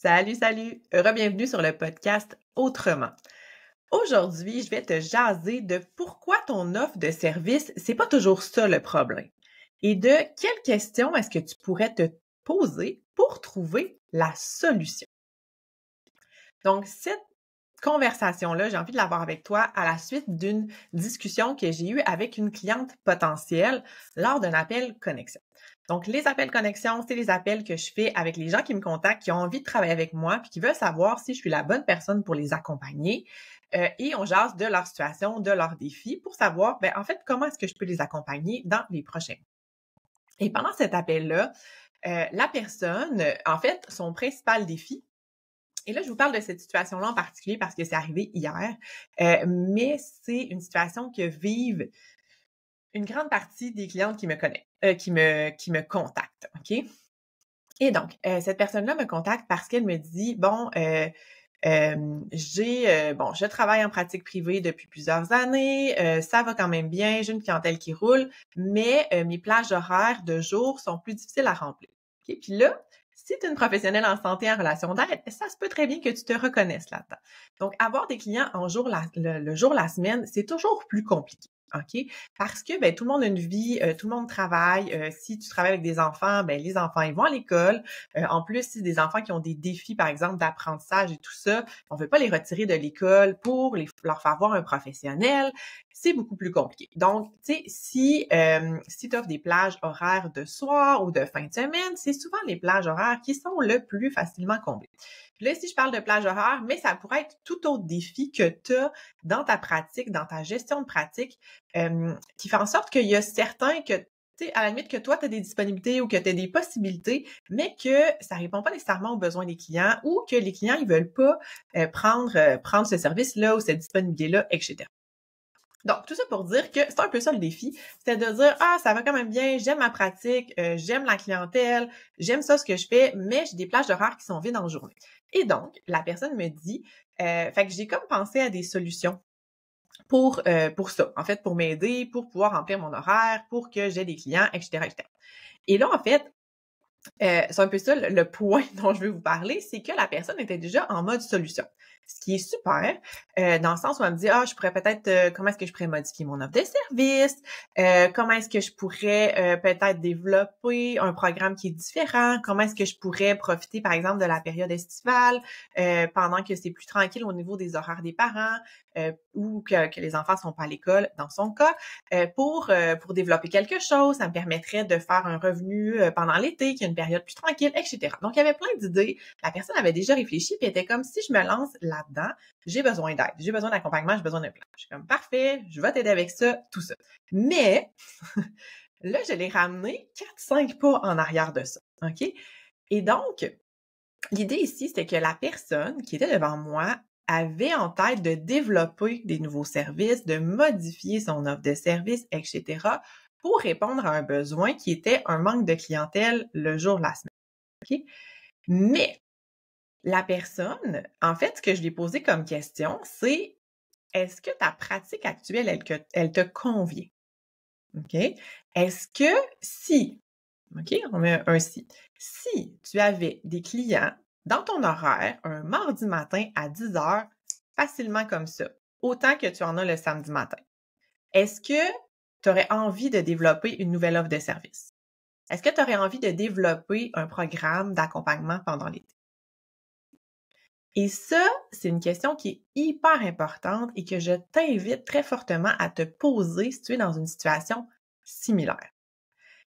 Salut, salut! Bienvenue sur le podcast Autrement. Aujourd'hui, je vais te jaser de pourquoi ton offre de service, c'est pas toujours ça le problème. Et de quelles questions est-ce que tu pourrais te poser pour trouver la solution. Donc, cette conversation-là, j'ai envie de l'avoir avec toi à la suite d'une discussion que j'ai eue avec une cliente potentielle lors d'un appel connexion. Donc, les appels connexion, c'est les appels que je fais avec les gens qui me contactent, qui ont envie de travailler avec moi, puis qui veulent savoir si je suis la bonne personne pour les accompagner. Et on jase de leur situation, de leurs défis, pour savoir, en fait, comment est-ce que je peux les accompagner dans les prochains mois. Et pendant cet appel-là, la personne, en fait, son principal défi, et là, je vous parle de cette situation-là en particulier parce que c'est arrivé hier, mais c'est une situation que vivent une grande partie des clientes qui me connaissent, qui me contactent, OK? Et donc, cette personne-là me contacte parce qu'elle me dit, je travaille en pratique privée depuis plusieurs années, ça va quand même bien, j'ai une clientèle qui roule, mais mes plages horaires de jour sont plus difficiles à remplir. OK? Puis là, si tu es une professionnelle en santé en relation d'aide, ça se peut très bien que tu te reconnaisses là-dedans. Donc, avoir des clients le jour, la semaine, c'est toujours plus compliqué. OK? Parce que tout le monde a une vie, tout le monde travaille. Si tu travailles avec des enfants, les enfants, ils vont à l'école. En plus, si des enfants qui ont des défis, par exemple, d'apprentissage et tout ça, on ne veut pas les retirer de l'école pour leur faire voir un professionnel. C'est beaucoup plus compliqué. Donc, tu sais, si tu offres des plages horaires de soir ou de fin de semaine, c'est souvent les plages horaires qui sont le plus facilement comblées. Puis là, si je parle de plage horaire, mais ça pourrait être tout autre défi que tu as dans ta pratique, dans ta gestion de pratique, qui fait en sorte qu'il y a certains que, tu sais, à la limite que toi, tu as des disponibilités ou que tu as des possibilités, mais que ça répond pas nécessairement aux besoins des clients ou que les clients, ils veulent pas prendre ce service-là ou cette disponibilité-là, etc. Donc, tout ça pour dire que c'est un peu ça le défi, c'est de dire « Ah, ça va quand même bien, j'aime ma pratique, j'aime la clientèle, j'aime ça ce que je fais, mais j'ai des plages d'horaires qui sont vides en journée. » Et donc, la personne me dit, fait que j'ai comme pensé à des solutions pour ça, en fait, pour m'aider, pour pouvoir remplir mon horaire, pour que j'ai des clients, etc., etc. Et là, en fait, c'est un peu ça le point dont je veux vous parler, c'est que la personne était déjà en mode solution. Ce qui est super, dans le sens où elle me dit, je pourrais peut-être, comment est-ce que je pourrais modifier mon offre de service, comment est-ce que je pourrais peut-être développer un programme qui est différent, comment est-ce que je pourrais profiter, par exemple, de la période estivale, pendant que c'est plus tranquille au niveau des horaires des parents, ou que les enfants sont pas à l'école, dans son cas, pour développer quelque chose, ça me permettrait de faire un revenu pendant l'été, qui est une période plus tranquille, etc. Donc, il y avait plein d'idées. La personne avait déjà réfléchi, puis elle était comme, si je me lance là-dedans, j'ai besoin d'aide, j'ai besoin d'accompagnement, j'ai besoin d'un plan. Je suis comme, parfait, je vais t'aider avec ça, tout ça. Mais, là, je l'ai ramené 4-5 pas en arrière de ça, OK? Et donc, l'idée ici, c'était que la personne qui était devant moi avait en tête de développer des nouveaux services, de modifier son offre de service, etc., pour répondre à un besoin qui était un manque de clientèle le jour, la semaine. OK? Mais la personne, en fait, ce que je lui ai posé comme question, c'est est-ce que ta pratique actuelle, elle te convient? OK? Est-ce que si, OK, on met un si tu avais des clients dans ton horaire un mardi matin à 10h, facilement comme ça, autant que tu en as le samedi matin, est-ce que tu aurais envie de développer une nouvelle offre de service? Est-ce que tu aurais envie de développer un programme d'accompagnement pendant l'été? Et ça, c'est une question qui est hyper importante et que je t'invite très fortement à te poser si tu es dans une situation similaire.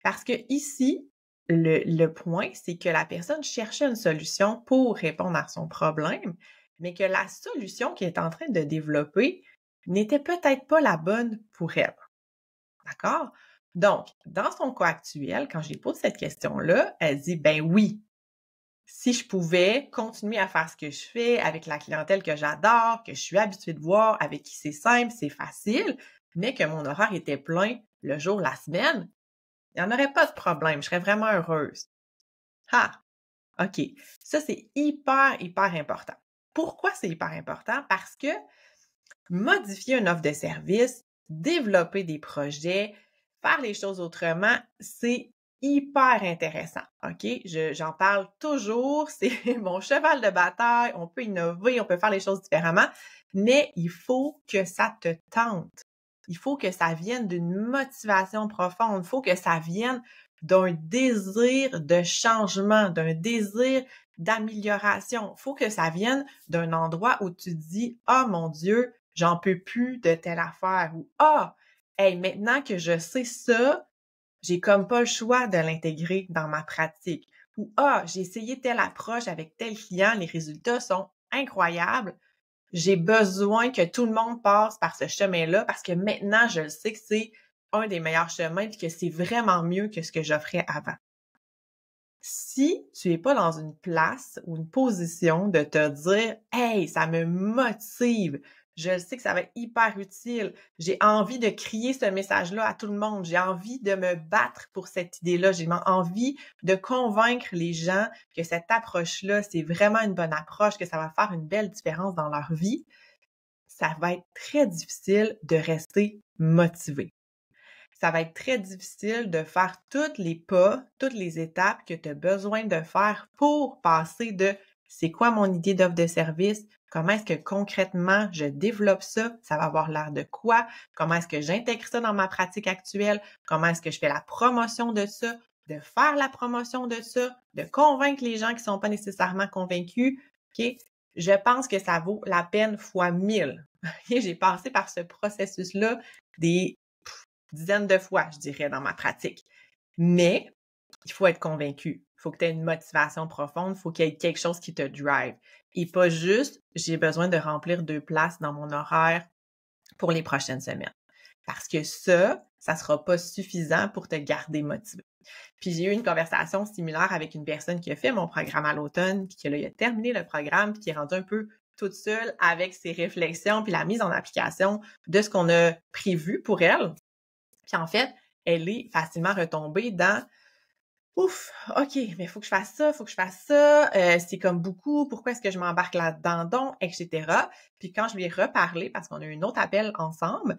Parce que ici, le point, c'est que la personne cherchait une solution pour répondre à son problème, mais que la solution qu'elle est en train de développer n'était peut-être pas la bonne pour elle. D'accord? Donc, dans son cas actuel, quand je lui pose cette question-là, elle dit, ben oui, si je pouvais continuer à faire ce que je fais avec la clientèle que j'adore, que je suis habituée de voir, avec qui c'est simple, c'est facile, mais que mon horaire était plein le jour, la semaine, il n'y en aurait pas de problème, je serais vraiment heureuse. Ah, OK. Ça, c'est hyper, hyper important. Pourquoi c'est hyper important? Parce que modifier une offre de service, développer des projets, faire les choses autrement, c'est hyper intéressant, OK? J'en parle toujours, c'est mon cheval de bataille, on peut innover, on peut faire les choses différemment, mais il faut que ça te tente. Il faut que ça vienne d'une motivation profonde, il faut que ça vienne d'un désir de changement, d'un désir d'amélioration. Il faut que ça vienne d'un endroit où tu te dis « Ah, mon Dieu, j'en peux plus de telle affaire » ou « Ah, hey, maintenant que je sais ça, j'ai comme pas le choix de l'intégrer dans ma pratique. » Ou « Ah, j'ai essayé telle approche avec tel client, les résultats sont incroyables. J'ai besoin que tout le monde passe par ce chemin-là parce que maintenant, je le sais que c'est un des meilleurs chemins et que c'est vraiment mieux que ce que j'offrais avant. » Si tu es pas dans une place ou une position de te dire « Hey, ça me motive, je sais que ça va être hyper utile, j'ai envie de crier ce message-là à tout le monde, j'ai envie de me battre pour cette idée-là, j'ai envie de convaincre les gens que cette approche-là, c'est vraiment une bonne approche, que ça va faire une belle différence dans leur vie », ça va être très difficile de rester motivé. Ça va être très difficile de faire tous les pas, toutes les étapes que tu as besoin de faire pour passer de c'est quoi mon idée d'offre de service, comment est-ce que concrètement je développe ça, ça va avoir l'air de quoi, comment est-ce que j'intègre ça dans ma pratique actuelle, comment est-ce que je fais la promotion de ça, de faire la promotion de ça, de convaincre les gens qui sont pas nécessairement convaincus. OK? Je pense que ça vaut la peine fois 1000. J'ai passé par ce processus-là des dizaines de fois, je dirais, dans ma pratique. Mais il faut être convaincu. Il faut que tu aies une motivation profonde. Il faut qu'il y ait quelque chose qui te drive. Et pas juste, j'ai besoin de remplir 2 places dans mon horaire pour les prochaines semaines. Parce que ça sera pas suffisant pour te garder motivé. Puis j'ai eu une conversation similaire avec une personne qui a fait mon programme à l'automne, puis qui là, il a terminé le programme, puis qui est rendue un peu toute seule avec ses réflexions, puis la mise en application de ce qu'on a prévu pour elle. Puis en fait, elle est facilement retombée dans ouf, OK, mais il faut que je fasse ça, il faut que je fasse ça, c'est comme beaucoup, pourquoi est-ce que je m'embarque là-dedans donc, etc. Puis quand je lui ai reparlé, parce qu'on a eu un autre appel ensemble,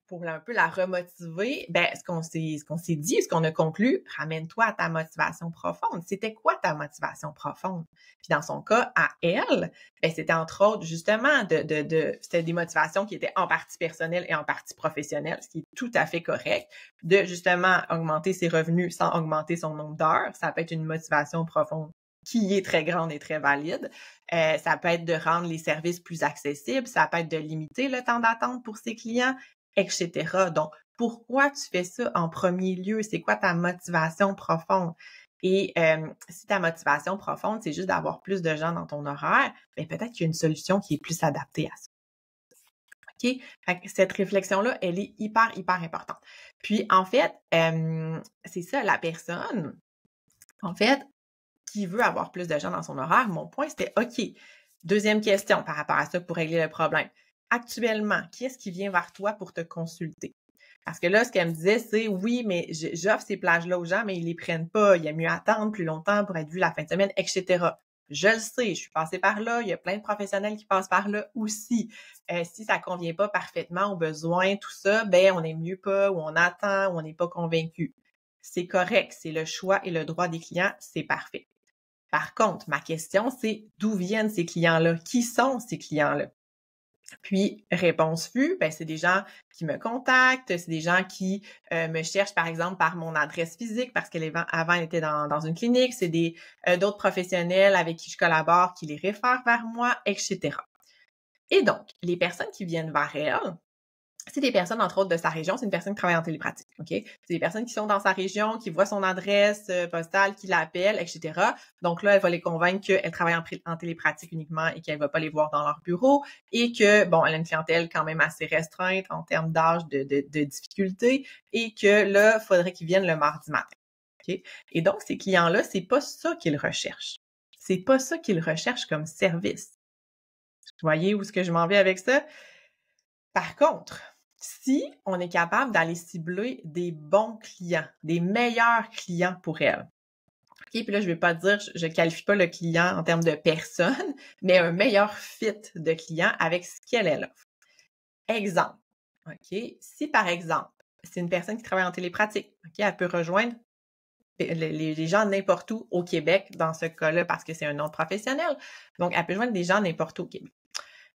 pour un peu la remotiver, ben ce qu'on s'est dit, ce qu'on a conclu, ramène-toi à ta motivation profonde. C'était quoi ta motivation profonde? Puis dans son cas, à elle, ben c'était entre autres justement c'était des motivations qui étaient en partie personnelles et en partie professionnelles, ce qui est tout à fait correct, de justement augmenter ses revenus sans augmenter son nombre d'heures. Ça peut être une motivation profonde qui est très grande et très valide. Ça peut être de rendre les services plus accessibles, ça peut être de limiter le temps d'attente pour ses clients, etc. Donc, pourquoi tu fais ça en premier lieu? C'est quoi ta motivation profonde? Et si ta motivation profonde, c'est juste d'avoir plus de gens dans ton horaire, bien peut-être qu'il y a une solution qui est plus adaptée à ça. OK? Fait que cette réflexion-là, elle est hyper, hyper importante. Puis, en fait, c'est ça, la personne, en fait, qui veut avoir plus de gens dans son horaire, mon point, c'était OK. Deuxième question par rapport à ça pour régler le problème. Actuellement, qui est-ce qui vient vers toi pour te consulter? Parce que là, ce qu'elle me disait, c'est oui, mais j'offre ces plages-là aux gens, mais ils les prennent pas. Il y a mieux attendre plus longtemps pour être vu la fin de semaine, etc. Je le sais, je suis passée par là. Il y a plein de professionnels qui passent par là aussi. Si ça convient pas parfaitement aux besoins, tout ça, ben on est mieux pas, ou on attend, ou on n'est pas convaincu. C'est correct, c'est le choix et le droit des clients, c'est parfait. Par contre, ma question, c'est d'où viennent ces clients-là? Qui sont ces clients-là? Puis, réponse fut, ben, c'est des gens qui me contactent, c'est des gens qui me cherchent, par exemple, par mon adresse physique, parce qu'elle avant elle était dans une clinique, c'est d'autres professionnels avec qui je collabore qui les réfèrent vers moi, etc. Et donc, les personnes qui viennent vers elle, c'est des personnes, entre autres, de sa région. C'est une personne qui travaille en télépratique, OK? C'est des personnes qui sont dans sa région, qui voient son adresse postale, qui l'appellent, etc. Donc là, elle va les convaincre qu'elle travaille en télépratique uniquement et qu'elle va pas les voir dans leur bureau et que, bon, elle a une clientèle quand même assez restreinte en termes d'âge, de difficulté et que là, il faudrait qu'ils viennent le mardi matin, OK? Et donc, ces clients-là, c'est pas ça qu'ils recherchent. C'est pas ça qu'ils recherchent comme service. Vous voyez où est-ce que je m'en vais avec ça? Par contre, si on est capable d'aller cibler des bons clients, des meilleurs clients pour elle. OK, puis là, je vais pas dire, je qualifie pas le client en termes de personne, mais un meilleur fit de client avec ce qu'elle offre. Exemple, OK? Si par exemple, c'est une personne qui travaille en télépratique. OK? Elle peut rejoindre les gens n'importe où au Québec dans ce cas-là parce que c'est un nom professionnel. Donc, elle peut joindre des gens n'importe où au Québec.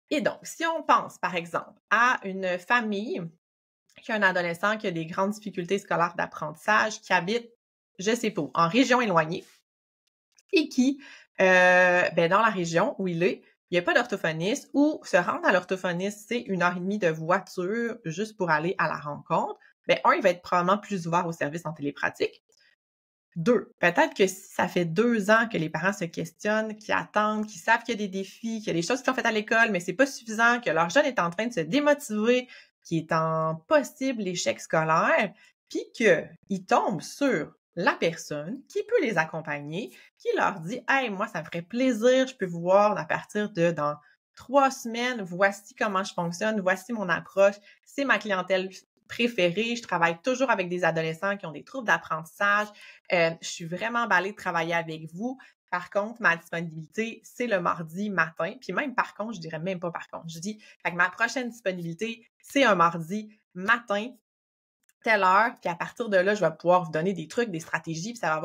Et donc, si on pense, par exemple, à une famille qui a un adolescent qui a des grandes difficultés scolaires d'apprentissage, qui habite, je sais pas, en région éloignée, et qui, dans la région où il est, il n'y a pas d'orthophoniste, ou se rendre à l'orthophoniste, c'est 1 heure et demie de voiture juste pour aller à la rencontre. Il va être probablement plus ouvert au service en télépratique. 2, peut-être que si ça fait 2 ans que les parents se questionnent, qu'ils attendent, qu'ils savent qu'il y a des défis, qu'il y a des choses qui sont faites à l'école, mais c'est pas suffisant, que leur jeune est en train de se démotiver, qu'il est en possible échec scolaire, puis qu'ils tombent sur la personne qui peut les accompagner, qui leur dit « Hey, moi, ça me ferait plaisir, je peux vous voir à partir de dans 3 semaines, voici comment je fonctionne, voici mon approche, c'est ma clientèle préférée, je travaille toujours avec des adolescents qui ont des troubles d'apprentissage, je suis vraiment emballée de travailler avec vous. Par contre, ma disponibilité, c'est le mardi matin. Puis même par contre, je dirais même pas par contre. Je dis, fait que ma prochaine disponibilité, c'est un mardi matin, telle heure. Puis à partir de là, je vais pouvoir vous donner des trucs, des stratégies. Puis ça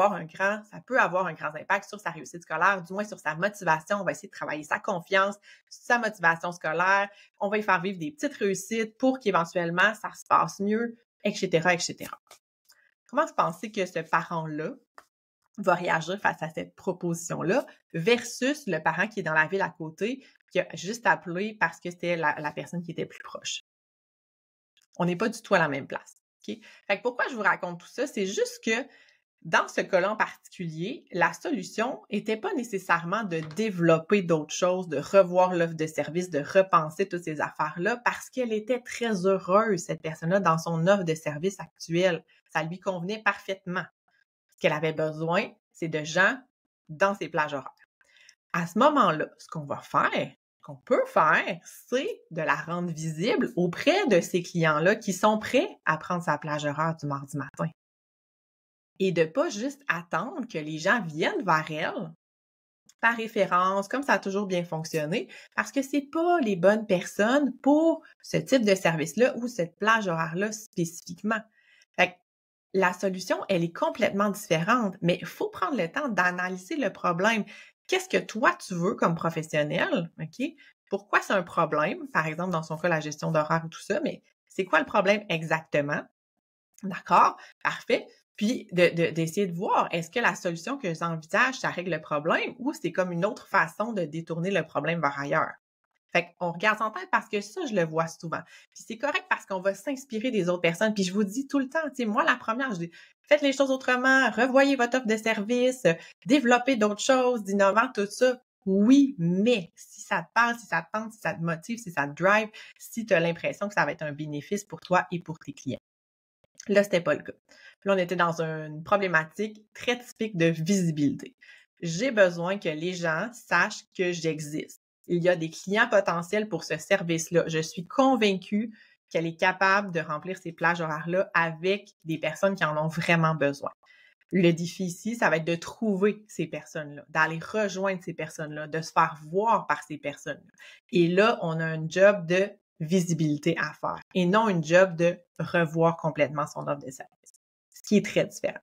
peut avoir un grand impact sur sa réussite scolaire, du moins sur sa motivation. On va essayer de travailler sa confiance, sa motivation scolaire. On va y faire vivre des petites réussites pour qu'éventuellement, ça se passe mieux, etc., etc. Comment vous pensez que ce parent-là va réagir face à cette proposition-là versus le parent qui est dans la ville à côté, qui a juste appelé parce que c'était la personne qui était plus proche? On n'est pas du tout à la même place. OK? Fait que pourquoi je vous raconte tout ça? C'est juste que dans ce cas-là en particulier, la solution n'était pas nécessairement de développer d'autres choses, de revoir l'offre de service, de repenser toutes ces affaires-là, parce qu'elle était très heureuse, cette personne-là, dans son offre de service actuelle. Ça lui convenait parfaitement. Ce qu'elle avait besoin, c'est de gens dans ses plages horaires. À ce moment-là, ce qu'on peut faire, c'est de la rendre visible auprès de ces clients-là qui sont prêts à prendre sa plage horaire du mardi matin. Et de pas juste attendre que les gens viennent vers elle par référence, comme ça a toujours bien fonctionné, parce que c'est pas les bonnes personnes pour ce type de service-là ou cette plage horaire-là spécifiquement. Fait que la solution, elle est complètement différente, mais il faut prendre le temps d'analyser le problème. Qu'est-ce que toi, tu veux comme professionnel, OK? Pourquoi c'est un problème? Par exemple, dans son cas, la gestion d'horaire ou tout ça, mais c'est quoi le problème exactement? D'accord? Parfait. Puis, d'essayer de voir, est-ce que la solution que j'envisage, ça règle le problème ou c'est comme une autre façon de détourner le problème vers ailleurs? Fait qu'on regarde en tête parce que ça, je le vois souvent. Puis c'est correct parce qu'on va s'inspirer des autres personnes. Puis je vous dis tout le temps, tu sais, moi, la première, je dis, faites les choses autrement, revoyez votre offre de service, développez d'autres choses, d'innovant, tout ça. Oui, mais si ça te parle, si ça te tente, si ça te motive, si ça te drive, si tu as l'impression que ça va être un bénéfice pour toi et pour tes clients. Là, c'était pas le cas. Puis là, on était dans une problématique très typique de visibilité. J'ai besoin que les gens sachent que j'existe. Il y a des clients potentiels pour ce service-là. Je suis convaincue qu'elle est capable de remplir ces plages horaires-là avec des personnes qui en ont vraiment besoin. Le défi ici, ça va être de trouver ces personnes-là, d'aller rejoindre ces personnes-là, de se faire voir par ces personnes-là. Et là, on a un job de visibilité à faire et non une job de revoir complètement son offre de service, ce qui est très différent.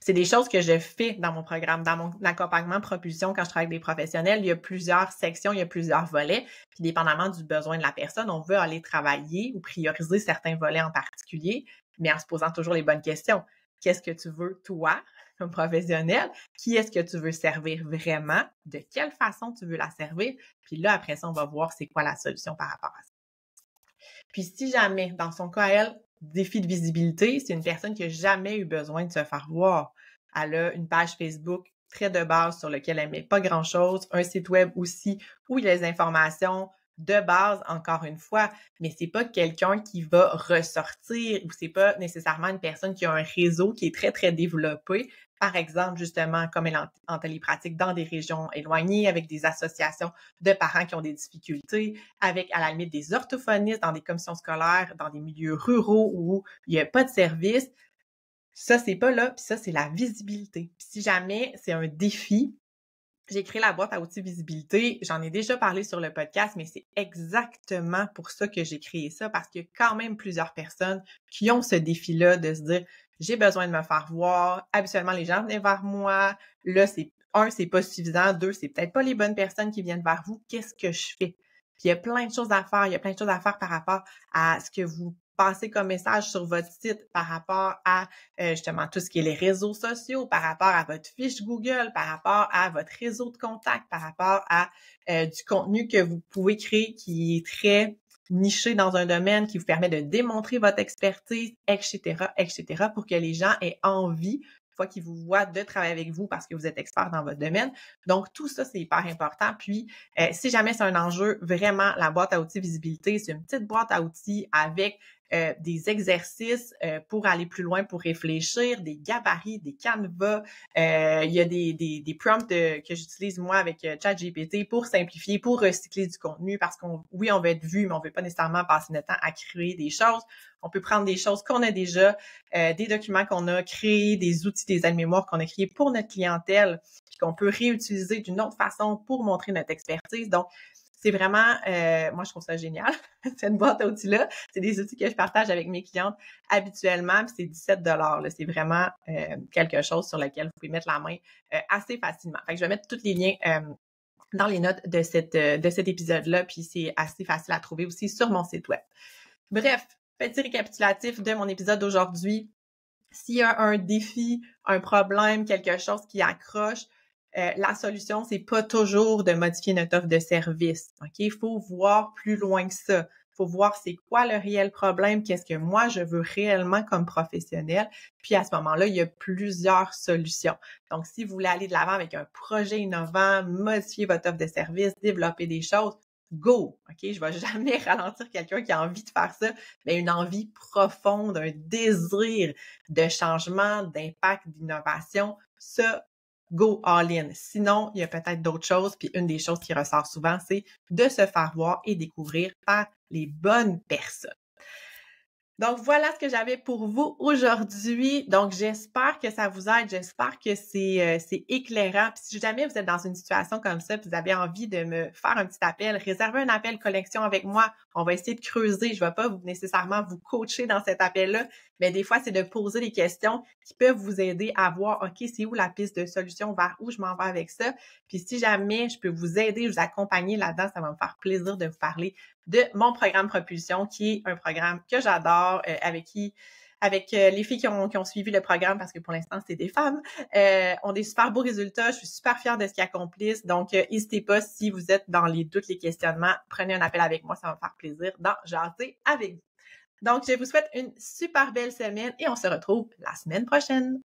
C'est des choses que je fais dans mon programme, dans mon accompagnement propulsion quand je travaille avec des professionnels. Il y a plusieurs sections, il y a plusieurs volets, puis dépendamment du besoin de la personne, on veut aller travailler ou prioriser certains volets en particulier, mais en se posant toujours les bonnes questions. Qu'est-ce que tu veux, toi, comme professionnel? Qui est-ce que tu veux servir vraiment? De quelle façon tu veux la servir? Puis là, après ça, on va voir c'est quoi la solution par rapport à ça. Puis si jamais, dans son cas, elle, défi de visibilité, c'est une personne qui n'a jamais eu besoin de se faire voir. Elle a une page Facebook très de base sur laquelle elle met pas grand-chose, un site web aussi où il y a les informations de base, encore une fois, mais c'est pas quelqu'un qui va ressortir ou c'est pas nécessairement une personne qui a un réseau qui est très, très développé. Par exemple, justement, comme elle est en télépratique dans des régions éloignées, avec des associations de parents qui ont des difficultés, avec, à la limite, des orthophonistes dans des commissions scolaires, dans des milieux ruraux où il n'y a pas de service. Ça, c'est pas là, puis ça, c'est la visibilité. Puis si jamais c'est un défi j'ai créé la boîte à outils visibilité. J'en ai déjà parlé sur le podcast, mais c'est exactement pour ça que j'ai créé ça, parce qu'il y a quand même plusieurs personnes qui ont ce défi-là de se dire, j'ai besoin de me faire voir. Habituellement, les gens venaient vers moi. Là, c'est pas suffisant. Deux, c'est peut-être pas les bonnes personnes qui viennent vers vous. Qu'est-ce que je fais? Puis il y a plein de choses à faire. Il y a plein de choses à faire par rapport à ce que vous passez comme message sur votre site, par rapport à justement tout ce qui est les réseaux sociaux, par rapport à votre fiche Google, par rapport à votre réseau de contacts, par rapport à du contenu que vous pouvez créer qui est très niché dans un domaine, qui vous permet de démontrer votre expertise, etc., etc., pour que les gens aient envie, une fois qu'ils vous voient, de travailler avec vous parce que vous êtes expert dans votre domaine. Donc, tout ça, c'est hyper important. Puis, si jamais c'est un enjeu, vraiment, la boîte à outils visibilité, c'est une petite boîte à outils avec des exercices pour aller plus loin, pour réfléchir, des gabarits, des canevas. Il y a des prompts que j'utilise moi avec ChatGPT pour simplifier, pour recycler du contenu, parce oui, on veut être vu, mais on veut pas nécessairement passer notre temps à créer des choses. On peut prendre des choses qu'on a déjà, des documents qu'on a créés, des outils, des aides-mémoires qu'on a créés pour notre clientèle, puis qu'on peut réutiliser d'une autre façon pour montrer notre expertise. Donc, c'est vraiment, moi, je trouve ça génial, cette boîte à outils-là. C'est des outils que je partage avec mes clientes habituellement, puis c'est 17 $. C'est vraiment quelque chose sur lequel vous pouvez mettre la main assez facilement. Fait que je vais mettre tous les liens dans les notes de cet épisode-là, puis c'est assez facile à trouver aussi sur mon site web. Bref, petit récapitulatif de mon épisode d'aujourd'hui. S'il y a un défi, un problème, quelque chose qui accroche, la solution, c'est pas toujours de modifier notre offre de service. OK? Il faut voir plus loin que ça. Il faut voir c'est quoi le réel problème, qu'est-ce que moi je veux réellement comme professionnel. Puis à ce moment-là, il y a plusieurs solutions. Donc, si vous voulez aller de l'avant avec un projet innovant, modifier votre offre de service, développer des choses, go! OK? Je vais jamais ralentir quelqu'un qui a envie de faire ça, mais une envie profonde, un désir de changement, d'impact, d'innovation, ça, go all-in. Sinon, il y a peut-être d'autres choses. Puis une des choses qui ressort souvent, c'est de se faire voir et découvrir par les bonnes personnes. Donc, voilà ce que j'avais pour vous aujourd'hui. Donc, j'espère que ça vous aide. J'espère que c'est éclairant. Puis, si jamais vous êtes dans une situation comme ça, puis vous avez envie de me faire un petit appel, réservez un appel collection avec moi. On va essayer de creuser. Je ne vais pas nécessairement vous coacher dans cet appel-là, mais des fois, c'est de poser des questions qui peuvent vous aider à voir, OK, c'est où la piste de solution, vers où je m'en vais avec ça. Puis, si jamais je peux vous aider, vous accompagner là-dedans, ça va me faire plaisir de vous parler de mon programme Propulsion, qui est un programme que j'adore, avec les filles qui ont suivi le programme, parce que pour l'instant, c'est des femmes, ont des super beaux résultats. Je suis super fière de ce qu'ils accomplissent. Donc, n'hésitez pas, si vous êtes dans les doutes, les questionnements, prenez un appel avec moi. Ça va me faire plaisir d'en jaser avec vous. Donc, je vous souhaite une super belle semaine et on se retrouve la semaine prochaine.